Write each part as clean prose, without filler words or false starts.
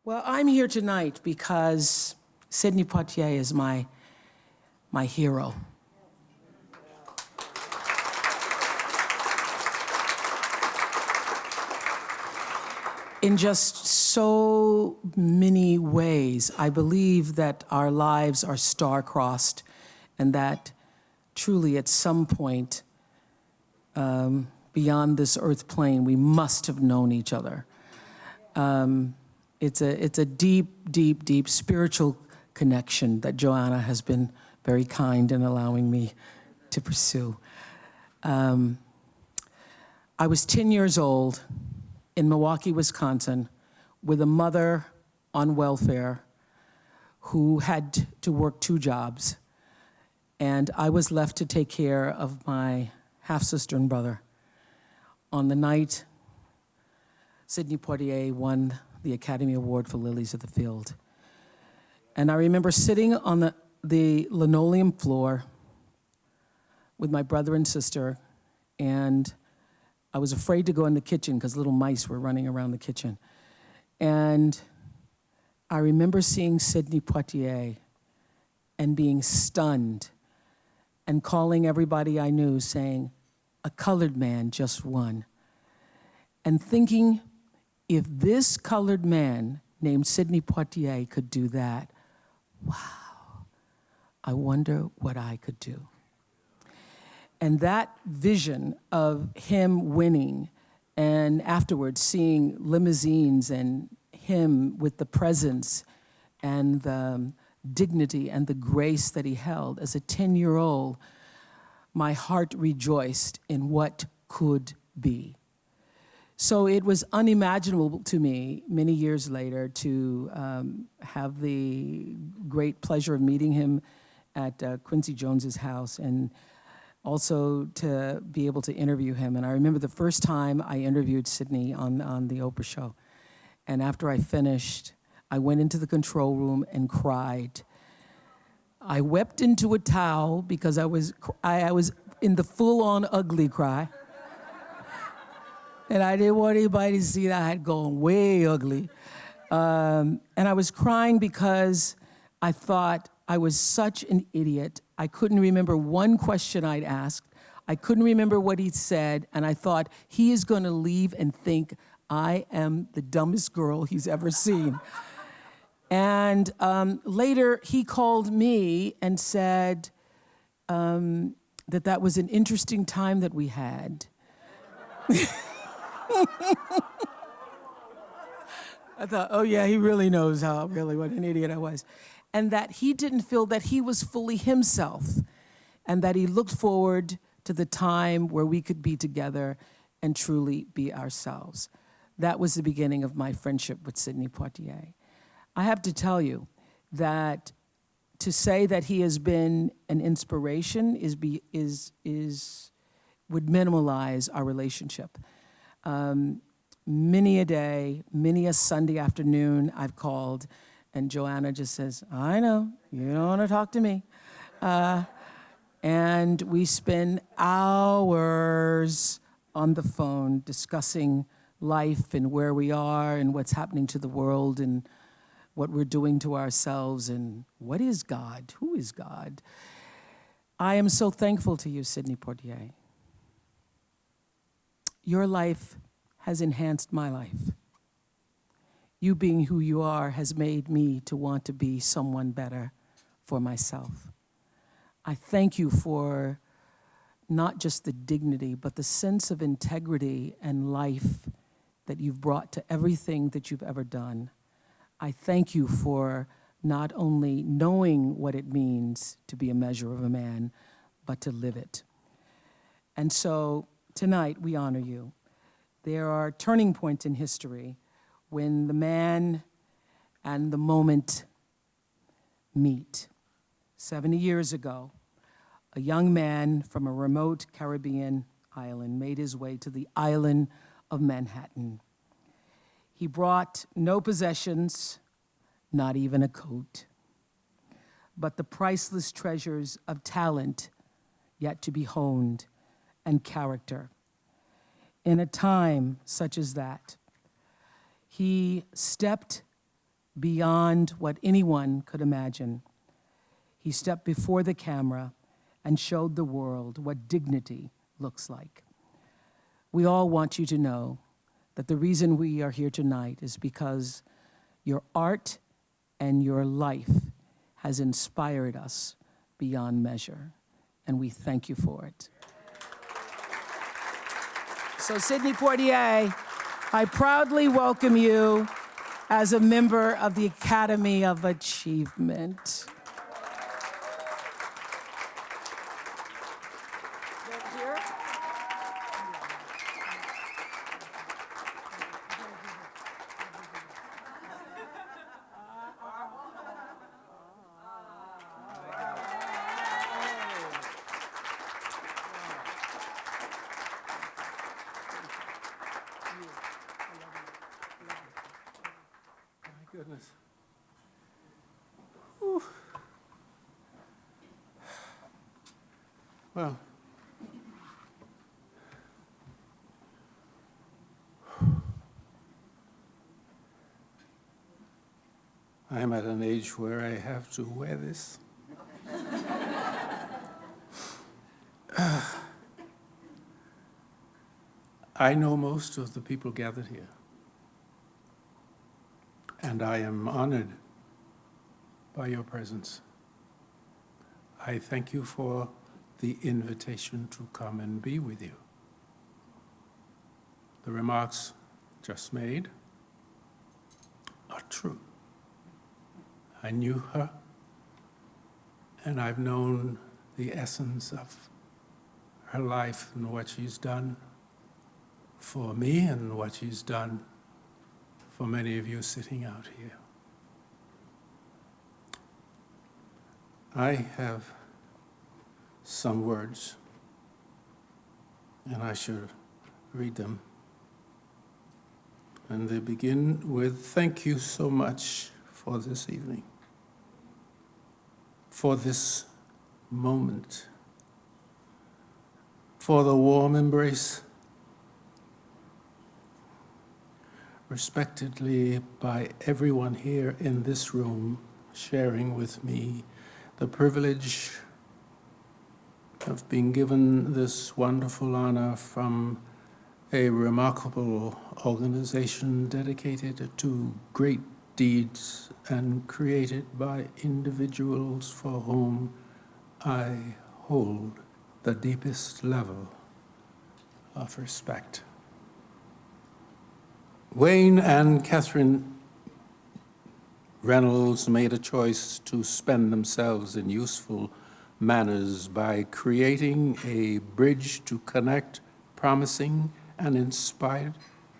Well, I'm here tonight because Sidney Poitier is my hero. In just so many ways, I believe that our lives are star-crossed and that truly at some point beyond this earth plane, we must have known each other. It's a deep, deep, deep spiritual connection that Joanna has been very kind in allowing me to pursue. I was 10 years old in Milwaukee, Wisconsin, with a mother on welfare who had to work 2 jobs. And I was left to take care of my half-sister and brother. On the night Sidney Poitier won the Academy Award for Lilies of the Field. And I remember sitting on the linoleum floor with my brother and sister, and I was afraid to go in the kitchen because little mice were running around the kitchen. And I remember seeing Sidney Poitier and being stunned and calling everybody I knew saying, "A colored man just won." And thinking, if this colored man named Sidney Poitier could do that, wow, I wonder what I could do. And that vision of him winning and afterwards seeing limousines and him with the presence and the dignity and the grace that he held as a 10-year-old, my heart rejoiced in what could be. So it was unimaginable to me many years later to have the great pleasure of meeting him at Quincy Jones's house and also to be able to interview him. And I remember the first time I interviewed Sidney on the Oprah show. And after I finished, I went into the control room and cried. I wept into a towel because I was in the full-on ugly cry. And I didn't want anybody to see that I had gone way ugly. And I was crying because I thought I was such an idiot. I couldn't remember one question I'd asked. I couldn't remember what he'd said. And I thought, he is going to leave and think I am the dumbest girl he's ever seen. And later, he called me and said that was an interesting time that we had. I thought, oh yeah, he really knows what an idiot I was. And that he didn't feel that he was fully himself and that he looked forward to the time where we could be together and truly be ourselves. That was the beginning of my friendship with Sidney Poitier. I have to tell you that to say that he has been an inspiration would minimalize our relationship. Many a day, many a Sunday afternoon I've called and Joanna just says, I know, you don't want to talk to me. And we spend hours on the phone discussing life and where we are and what's happening to the world and what we're doing to ourselves and what is God? Who is God? I am so thankful to you, Sidney Poitier. Your life has enhanced my life. You being who you are has made me to want to be someone better for myself. I thank you for not just the dignity, but the sense of integrity and life that you've brought to everything that you've ever done. I thank you for not only knowing what it means to be a measure of a man, but to live it. And so tonight we honor you. There are turning points in history when the man and the moment meet. 70 years ago, a young man from a remote Caribbean island made his way to the island of Manhattan. He brought no possessions, not even a coat, but the priceless treasures of talent yet to be honed and character. In a time such as that, he stepped beyond what anyone could imagine. He stepped before the camera and showed the world what dignity looks like. We all want you to know that the reason we are here tonight is because your art and your life has inspired us beyond measure, and we thank you for it. So Sidney Poitier, I proudly welcome you as a member of the Academy of Achievement. Goodness. Whew. Well, I'm at an age where I have to wear this. I know most of the people gathered here, and I am honored by your presence. I thank you for the invitation to come and be with you. The remarks just made are true. I knew her, and I've known the essence of her life and what she's done for me and what she's done for many of you sitting out here. I have some words, and I should read them. And they begin with, thank you so much for this evening, for this moment, for the warm embrace, respectedly by everyone here in this room, sharing with me the privilege of being given this wonderful honor from a remarkable organization dedicated to great deeds and created by individuals for whom I hold the deepest level of respect. Wayne and Catherine Reynolds made a choice to spend themselves in useful manners by creating a bridge to connect promising and inspired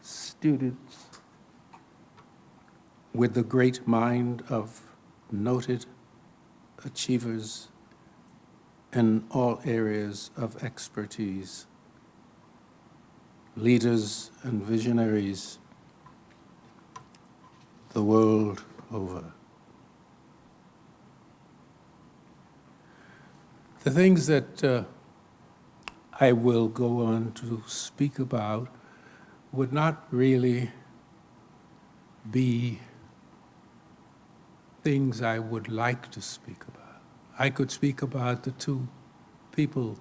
students with the great mind of noted achievers in all areas of expertise, leaders and visionaries the world over. The things that I will go on to speak about would not really be things I would like to speak about. I could speak about the two people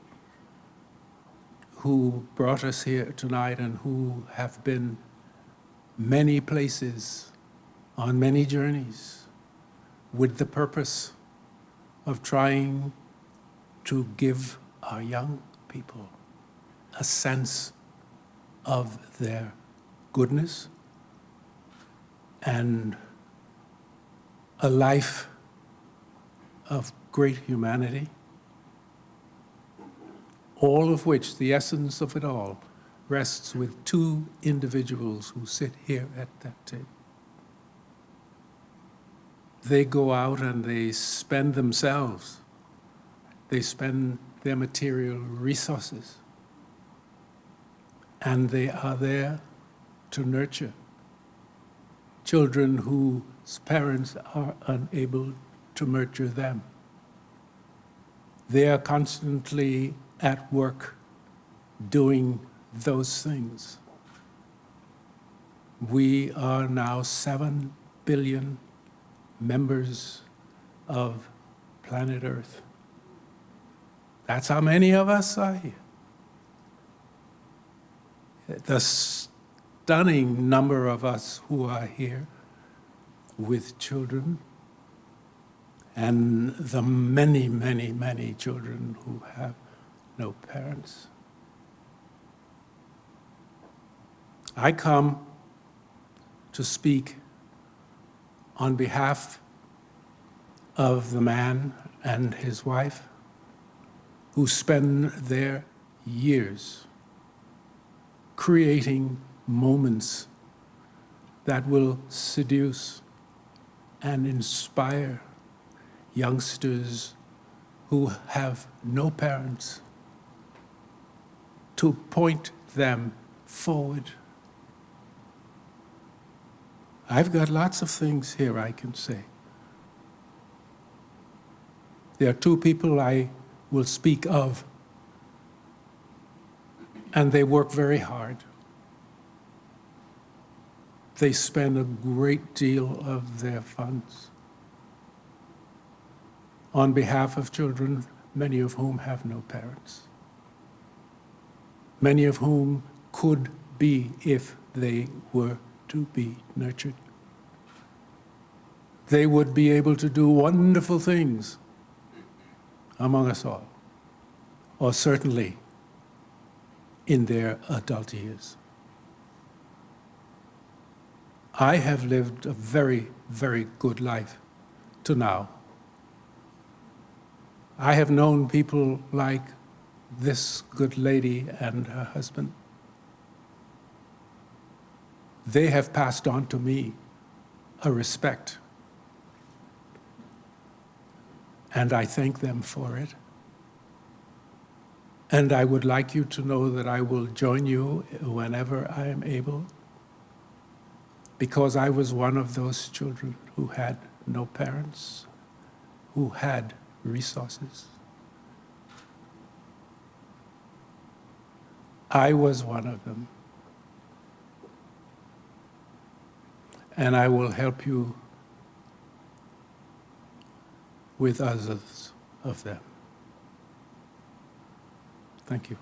who brought us here tonight and who have been many places on many journeys with the purpose of trying to give our young people a sense of their goodness and a life of great humanity, all of which, the essence of it all, rests with two individuals who sit here at that table. They go out and they spend themselves. They spend their material resources. And they are there to nurture children whose parents are unable to nurture them. They are constantly at work doing those things. We are now 7 billion members of planet Earth. That's how many of us are here. The stunning number of us who are here with children, and the many, many, many children who have no parents. I come to speak on behalf of the man and his wife who spend their years creating moments that will seduce and inspire youngsters who have no parents, to point them forward. I've got lots of things here I can say. There are two people I will speak of, and they work very hard. They spend a great deal of their funds on behalf of children, many of whom have no parents, many of whom could be if they were to be nurtured. They would be able to do wonderful things among us all, or certainly in their adult years. I have lived a very, very good life to now. I have known people like this good lady and her husband. They have passed on to me a respect, and I thank them for it. And I would like you to know that I will join you whenever I am able, because I was one of those children who had no parents, who had resources. I was one of them. And I will help you with others of them. Thank you.